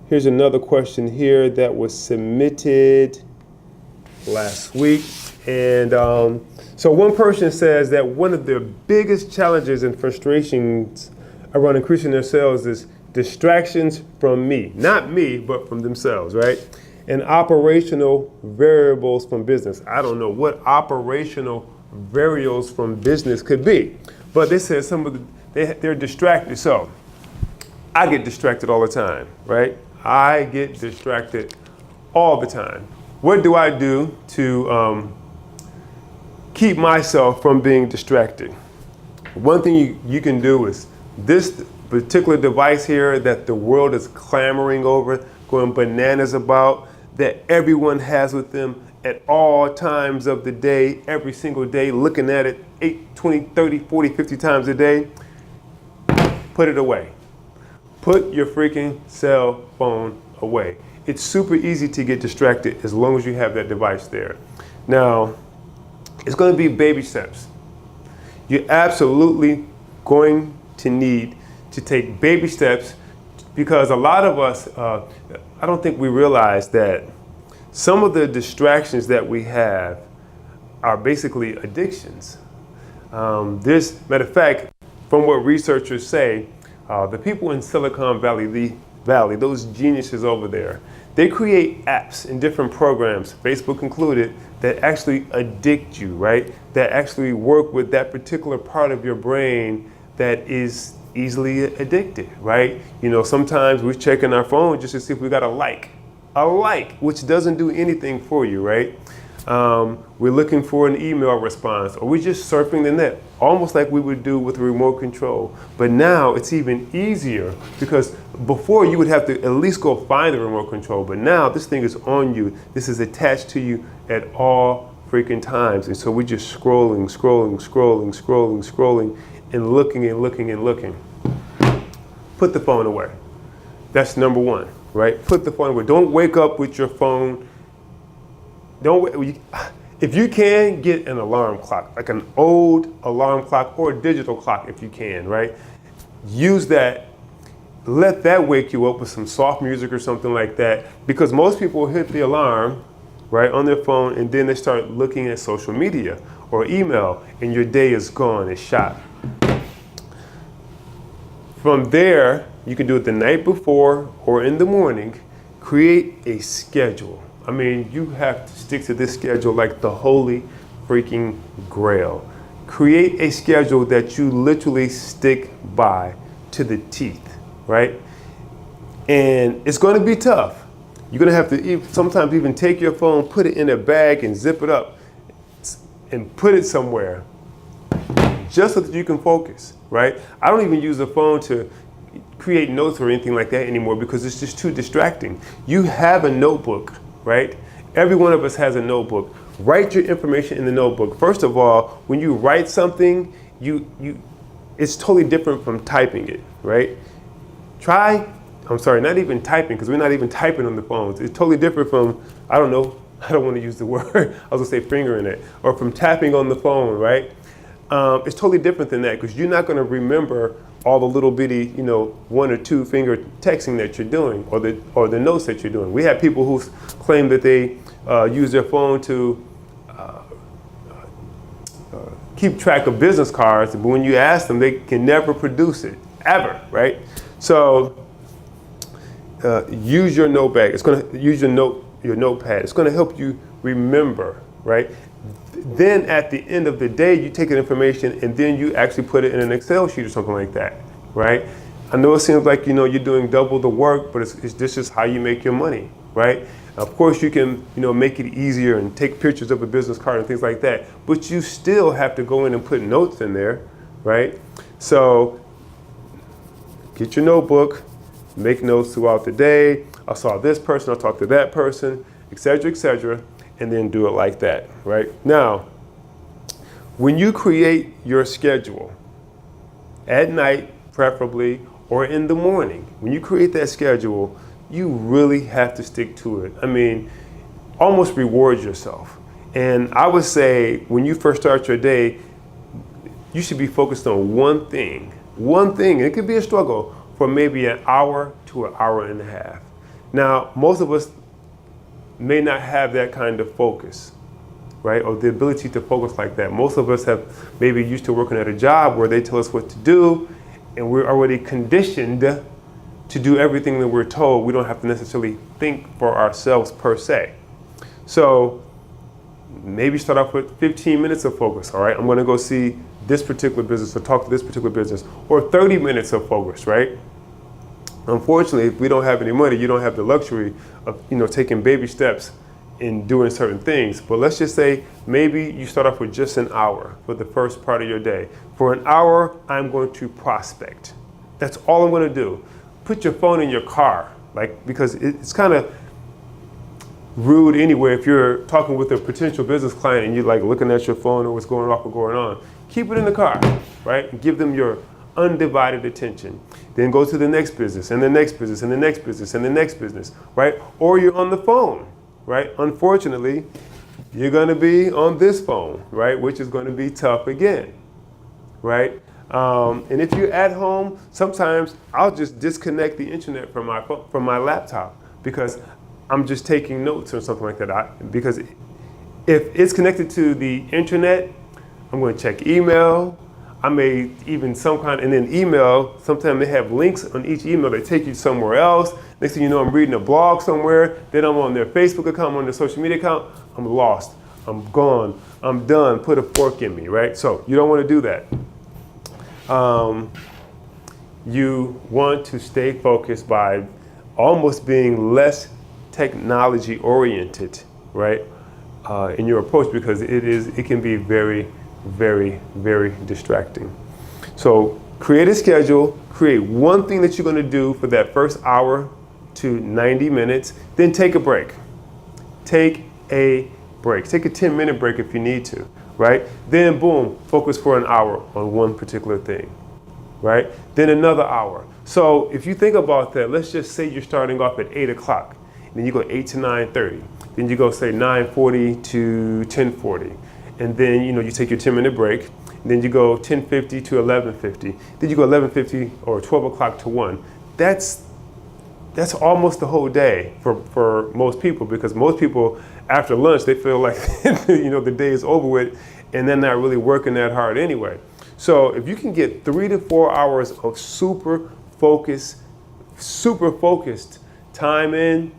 Here's another question here that was submitted last week. And so one person says that one of their biggest challenges and frustrations around increasing their sales is distractions from me. Not me, but from themselves, right? And operational variables from business. I don't know what operational variables from business could be, but they said they're distracted. So I get distracted all the time, right? I get distracted all the time. What do I do to keep myself from being distracted? One thing you can do is this particular device here that the world is clamoring over, going bananas about, that everyone has with them at all times of the day, every single day, looking at it 8, 20, 30, 40, 50 times a day. Put it away. Put your freaking cell phone away. It's super easy to get distracted as long as you have that device there. Now, it's going to be baby steps. You're absolutely going to need to take baby steps because a lot of us, I don't think we realize that some of the distractions that we have are basically addictions. Matter of fact, from what researchers say, the people in Silicon Valley, those geniuses over there, they create apps and different programs, Facebook included, that actually addict you, right? That actually work with that particular part of your brain that is easily addicted, right? You know, sometimes we're checking our phone just to see if we got a like, which doesn't do anything for you, right? We're looking for an email response, or we're just surfing the net, almost like we would do with a remote control. But now it's even easier because before you would have to at least go find the remote control, but now this thing is on you. This is attached to you at all freaking times. And so we're just scrolling, and looking. Put the phone away. That's number one, right? Put the phone away. Don't wake up with your phone. If you can, get an alarm clock, like an old alarm clock or a digital clock if you can, right? Use that. Let that wake you up with some soft music or something like that, because most people hit the alarm, right, on their phone, and then they start looking at social media or email, and your day is gone, it's shot. From there, you can do it the night before or in the morning. Create a schedule. I mean, you have to stick to this schedule like the holy freaking grail. Create a schedule that you literally stick by to the teeth, right? And it's going to be tough. You're going to have to sometimes even take your phone, put it in a bag and zip it up and put it somewhere just so that you can focus, right? I don't even use the phone to create notes or anything like that anymore because it's just too distracting. You have a notebook, right? Every one of us has a notebook. Write your information in the notebook. First of all, when you write something, it's totally different from typing it, right? Not even typing, because we're not even typing on the phones. It's totally different from, I don't want to use the word, I was gonna say fingering it, or from tapping on the phone, right? It's totally different than that, because you're not gonna remember all the little bitty, 1 or 2 finger texting that you're doing, or the notes that you're doing. We have people who claim that they use their phone to keep track of business cards, but when you ask them, they can never produce it, ever, right? So use your notepad. It's going to use your notepad. It's going to help you remember, right? Then at the end of the day, you take that information and then you actually put it in an Excel sheet or something like that, right? I know it seems like you're doing double the work, but this is how you make your money, right? Of course, you can make it easier and take pictures of a business card and things like that, but you still have to go in and put notes in there, right? So get your notebook, make notes throughout the day. I saw this person, I talked to that person, etc., and then do it like that, right? Now, when you create your schedule, at night preferably, or in the morning, when you create that schedule, you really have to stick to it. I mean, almost reward yourself. And I would say when you first start your day, you should be focused on one thing. It could be a struggle for maybe an hour to an hour and a half. Now, most of us may not have that kind of focus, right? Or the ability to focus like that. Most of us have maybe used to working at a job where they tell us what to do, and we're already conditioned to do everything that we're told. We don't have to necessarily think for ourselves per se. So maybe start off with 15 minutes of focus, all right? I'm gonna go see this particular business or talk to this particular business, or 30 minutes of focus, right? Unfortunately, if we don't have any money, you don't have the luxury of, taking baby steps in doing certain things. But let's just say maybe you start off with just an hour for the first part of your day. For an hour, I'm going to prospect. That's all I'm gonna do. Put your phone in your car, because it's kind of rude anyway if you're talking with a potential business client and you're looking at your phone or what's going off or going on. Keep it in the car, right? And give them your undivided attention. Then go to the next business and the next business and the next business and the next business, right? Or you're on the phone, right? Unfortunately, you're gonna be on this phone, right? Which is gonna be tough again, right? And if you're at home, sometimes I'll just disconnect the internet from my laptop because I'm just taking notes or something like that. Because if it's connected to the internet, I'm going to check email. I may even and then email, sometimes they have links on each email that take you somewhere else. Next thing you know, I'm reading a blog somewhere. Then I'm on their Facebook account, I'm on their social media account. I'm lost. I'm gone. I'm done. Put a fork in me, right? So you don't want to do that. You want to stay focused by almost being less technology oriented, right? In your approach, because it can be very, very, very distracting. So create a schedule, create one thing that you're going to do for that first hour to 90 minutes, then take a break. Take a break. Take a 10-minute break if you need to, right? Then boom, focus for an hour on one particular thing, right? Then another hour. So if you think about that, let's just say you're starting off at 8 o'clock, and then you go 8 to 9:30. Then you go say 9:40 to 10:40. And then, you take your 10-minute break. And then you go 10:50 to 11:50. Then you go 11:50 or 12 o'clock to 1. That's almost the whole day for most people, because most people after lunch, they feel like, the day is over with and they're not really working that hard anyway. So if you can get 3 to 4 hours of super focused time in,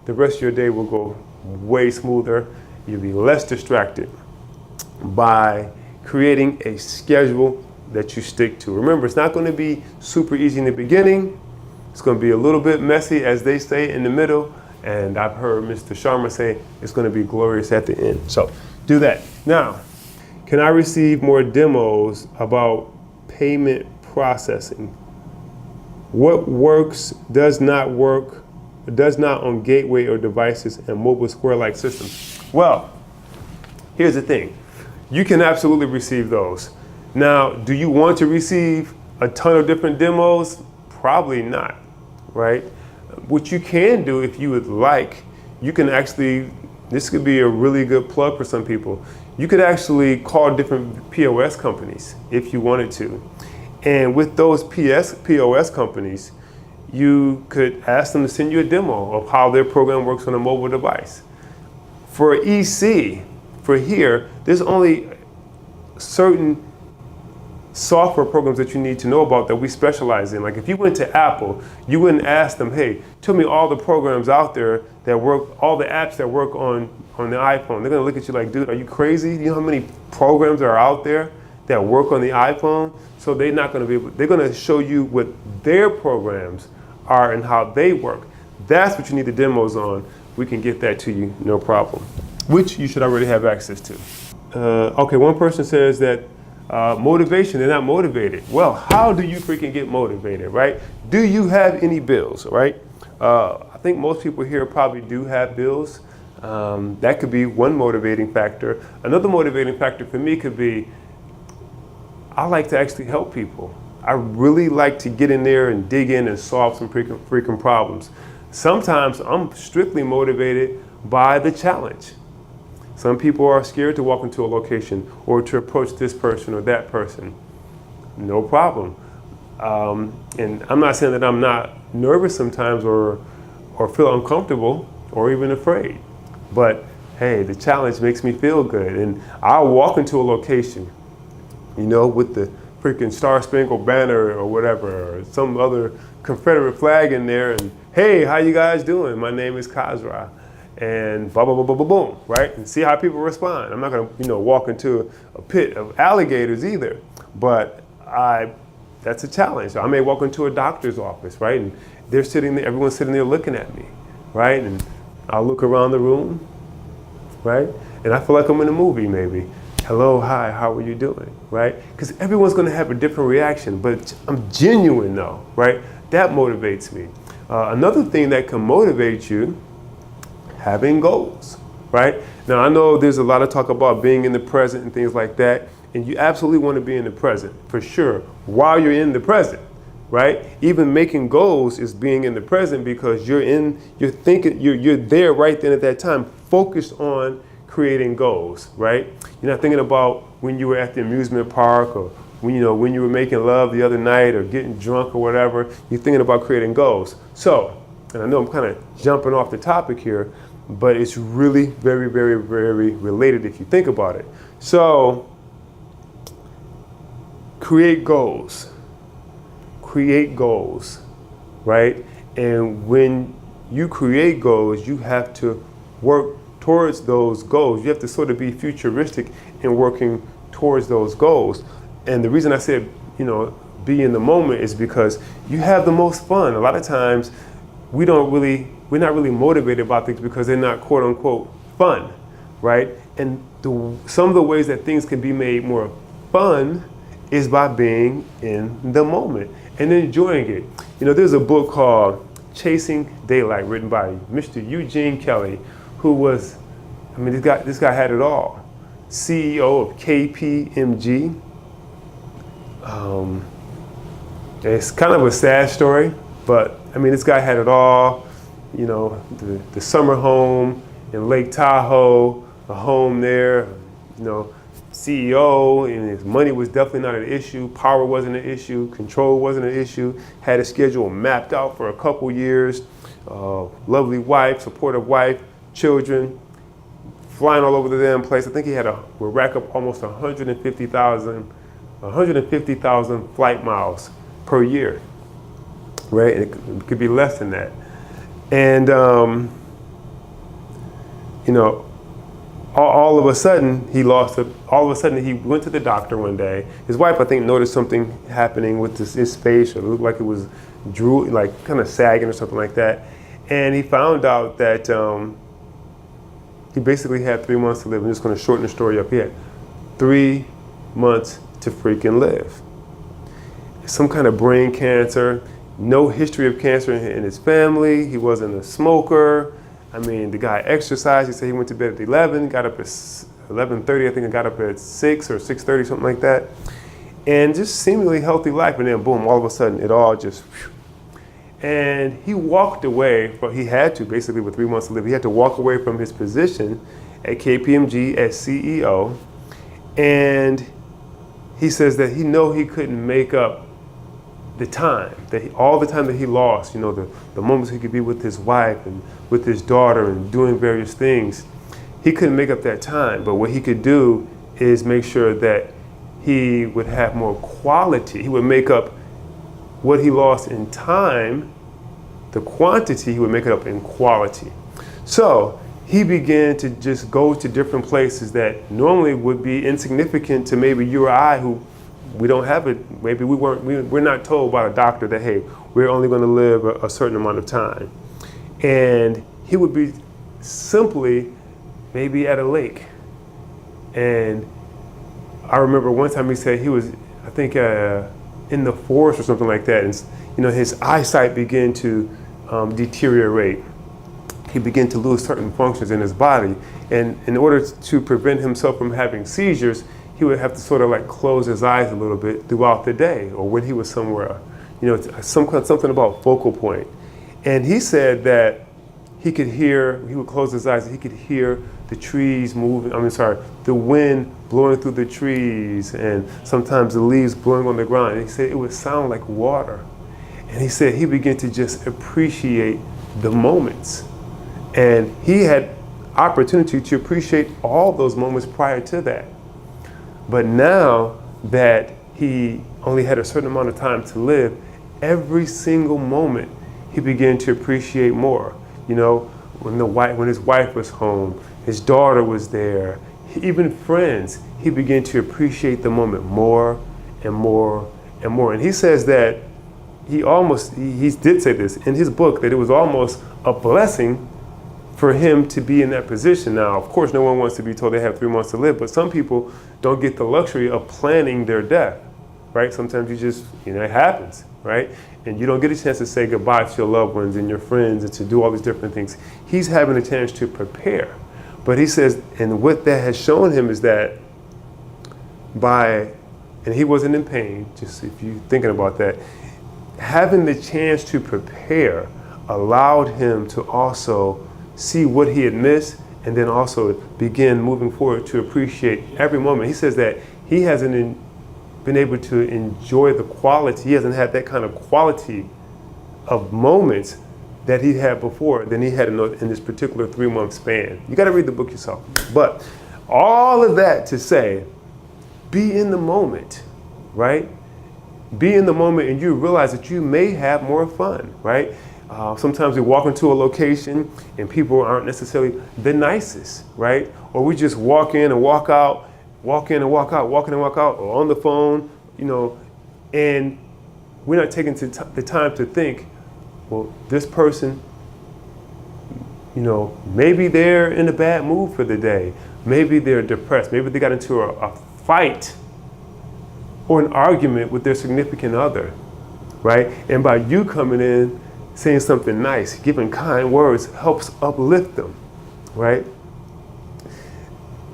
the rest of your day will go way smoother. You'll be less distracted by creating a schedule that you stick to. Remember, it's not going to be super easy in the beginning. It's going to be a little bit messy, as they say, in the middle. And I've heard Mr. Sharma say it's going to be glorious at the end. So do that. Now, can I receive more demos about payment processing? What works, does not work, does not on gateway or devices and mobile Square-like systems? Well, here's the thing. You can absolutely receive those. Now, do you want to receive a ton of different demos? Probably not, right? What you can do, if you would like, you can actually, this could be a really good plug for some people. You could actually call different POS companies if you wanted to. And with those POS companies, you could ask them to send you a demo of how their program works on a mobile device. For EC, for here, there's only certain software programs that you need to know about that we specialize in. Like if you went to Apple, you wouldn't ask them, hey, tell me all the programs out there that work, all the apps that work on the iPhone. They're gonna look at you like, dude, are you crazy? Do you know how many programs are out there that work on the iPhone? So they're not gonna be able, they're gonna show you what their programs are and how they work. That's what you need the demos on. We can get that to you, no problem, which you should already have access to. Okay, one person says that motivation, they're not motivated. Well, how do you freaking get motivated, right? Do you have any bills, right? I think most people here probably do have bills. That could be one motivating factor. Another motivating factor for me could be, I like to actually help people. I really like to get in there and dig in and solve some freaking problems. Sometimes I'm strictly motivated by the challenge. Some people are scared to walk into a location or to approach this person or that person. No problem. And I'm not saying that I'm not nervous sometimes or or feel uncomfortable or even afraid. But hey, the challenge makes me feel good. And I'll walk into a location, with the freaking Star Spangled Banner or whatever, or some other Confederate flag in there, and hey, how you guys doing? My name is KhaazRa, and blah, blah, blah, blah, blah, boom, right? And see how people respond. I'm not gonna, walk into a pit of alligators either, but that's a challenge. I may walk into a doctor's office, right? And they're sitting there, everyone's sitting there looking at me, right? And I'll look around the room, right? And I feel like I'm in a movie maybe. Hello, hi, how are you doing, right? Because everyone's gonna have a different reaction, but I'm genuine though, right? That motivates me. Another thing that can motivate you, having goals, right? Now I know there's a lot of talk about being in the present and things like that, and you absolutely want to be in the present, for sure, while you're in the present, right? Even making goals is being in the present because you're thinking, you're there right then at that time, focused on creating goals, right? You're not thinking about when you were at the amusement park or when you were making love the other night or getting drunk or whatever. You're thinking about creating goals. So, and I know I'm kind of jumping off the topic here, but it's really very, very, very related if you think about it. So, create goals, right? And when you create goals, you have to work towards those goals. You have to sort of be futuristic in working towards those goals. And the reason I said, be in the moment is because you have the most fun. A lot of times we're not really motivated about things because they're not quote unquote fun, right? And some of the ways that things can be made more fun is by being in the moment and enjoying it. There's a book called Chasing Daylight written by Mr. Eugene Kelly, who was, this guy had it all. CEO of KPMG. It's kind of a sad story, but this guy had it all. The summer home in Lake Tahoe, a home there, CEO, and his money was definitely not an issue. Power wasn't an issue. Control wasn't an issue. Had a schedule mapped out for a couple years. Lovely wife, supportive wife, children, flying all over the damn place. I think he had would rack up almost 150,000 flight miles per year, right? It could be less than that. And, all of a sudden he lost it. All of a sudden he went to the doctor one day. His wife, I think, noticed something happening with his face, or it looked like it was like kind of sagging or something like that. And he found out that he basically had 3 months to live. I'm just going to shorten the story up. He had 3 months to freaking live. Some kind of brain cancer, no history of cancer in his family. He wasn't a smoker. The guy exercised. He said he went to bed at 11, got up at 11:30. I think I got up at 6 or 6:30, something like that. And just seemingly healthy life. And then boom, all of a sudden it all just, and he walked away, but he had to, basically with 3 months to live, he had to walk away from his position at KPMG as CEO. And he says that he couldn't make up the time, all the time that he lost, the moments he could be with his wife and with his daughter and doing various things. He couldn't make up that time, but what he could do is make sure that he would have more quality. He would make up what he lost in time, the quantity, he would make it up in quality. So he began to just go to different places that normally would be insignificant to maybe you or I, who we don't have it. Maybe we're not told by a doctor that, hey, we're only going to live a certain amount of time. And he would be simply maybe at a lake. And I remember one time he said he was, I think, in the forest or something like that. And, his eyesight began to deteriorate. He began to lose certain functions in his body. And in order to prevent himself from having seizures, he would have to sort of like close his eyes a little bit throughout the day or when he was somewhere, something about focal point. And he said that he would close his eyes and he could hear the trees moving, the wind blowing through the trees and sometimes the leaves blowing on the ground. And he said it would sound like water. And he said he began to just appreciate the moments. And he had opportunity to appreciate all those moments prior to that. But now that he only had a certain amount of time to live, every single moment he began to appreciate more. You know, when his wife was home, his daughter was there, even friends, he began to appreciate the moment more and more and more. And he says that he did say this in his book, that it was almost a blessing for him to be in that position. Now, of course, no one wants to be told they have 3 months to live, but some people don't get the luxury of planning their death, right? Sometimes it happens, right? And you don't get a chance to say goodbye to your loved ones and your friends and to do all these different things. He's having a chance to prepare. But he says, and what that has shown him is that and he wasn't in pain, just if you're thinking about that, having the chance to prepare allowed him to also see what he had missed and then also begin moving forward to appreciate every moment. He says that he hasn't been able to enjoy the quality, he hasn't had that kind of quality of moments that he had before than he had in this particular 3-month span. You gotta read the book yourself. But all of that to say, be in the moment, right? Be in the moment and you realize that you may have more fun, right? Sometimes we walk into a location and people aren't necessarily the nicest, right? Or we just walk in and walk out, walk in and walk out, walk in and walk out, or on the phone, and we're not taking the time to think, well, this person, maybe they're in a bad mood for the day. Maybe they're depressed. Maybe they got into a fight or an argument with their significant other, right? And by you coming in, saying something nice, giving kind words helps uplift them, right?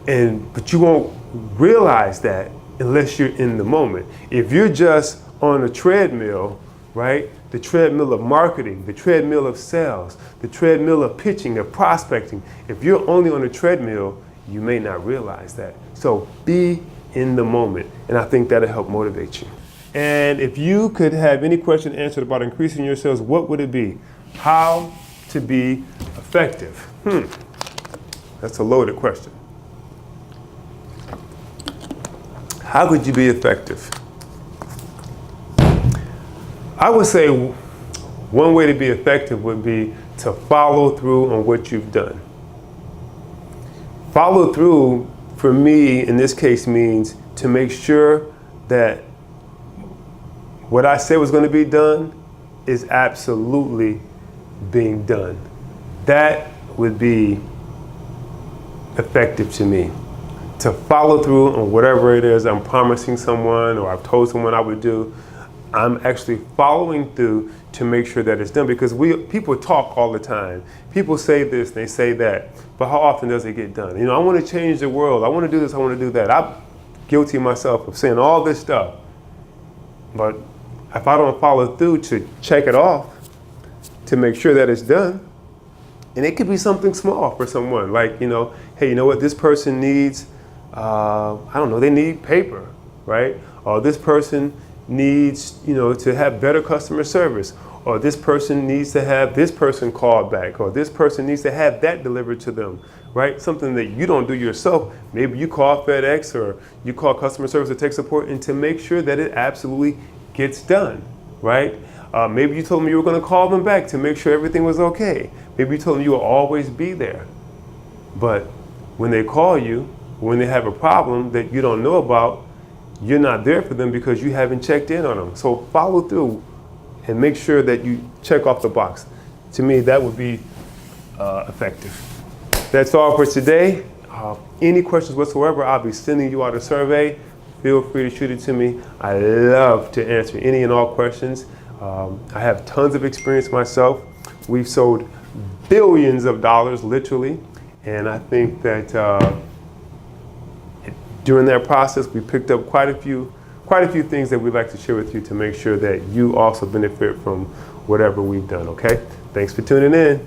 But you won't realize that unless you're in the moment. If you're just on a treadmill, right? The treadmill of marketing, the treadmill of sales, the treadmill of pitching, of prospecting. If you're only on a treadmill, you may not realize that. So be in the moment, and I think that'll help motivate you. And if you could have any question answered about increasing your sales, what would it be? How to be effective? That's a loaded question. How could you be effective? I would say one way to be effective would be to follow through on what you've done. Follow through, for me, in this case, means to make sure that what I said was going to be done is absolutely being done. That would be effective to me. To follow through on whatever it is I'm promising someone or I've told someone I would do. I'm actually following through to make sure that it's done, because people talk all the time. People say this, they say that, but how often does it get done? I want to change the world. I want to do this, I want to do that. I'm guilty myself of saying all this stuff. But if I don't follow through to check it off, to make sure that it's done, and it could be something small for someone, like, hey, you know what, this person needs, they need paper, right? Or this person needs, to have better customer service, or this person needs to have this person called back, or this person needs to have that delivered to them, right? Something that you don't do yourself. Maybe you call FedEx or you call customer service or tech support, and to make sure that it absolutely gets done, right? Maybe you told them you were going to call them back to make sure everything was okay. Maybe you told them you will always be there. But when they call you, when they have a problem that you don't know about, you're not there for them because you haven't checked in on them. So follow through and make sure that you check off the box. To me, that would be effective. That's all for today. Any questions whatsoever, I'll be sending you out a survey. Feel free to shoot it to me. I love to answer any and all questions. I have tons of experience myself. We've sold billions of dollars, literally. And I think that during that process, we picked up quite a few things that we'd like to share with you to make sure that you also benefit from whatever we've done, okay? Thanks for tuning in.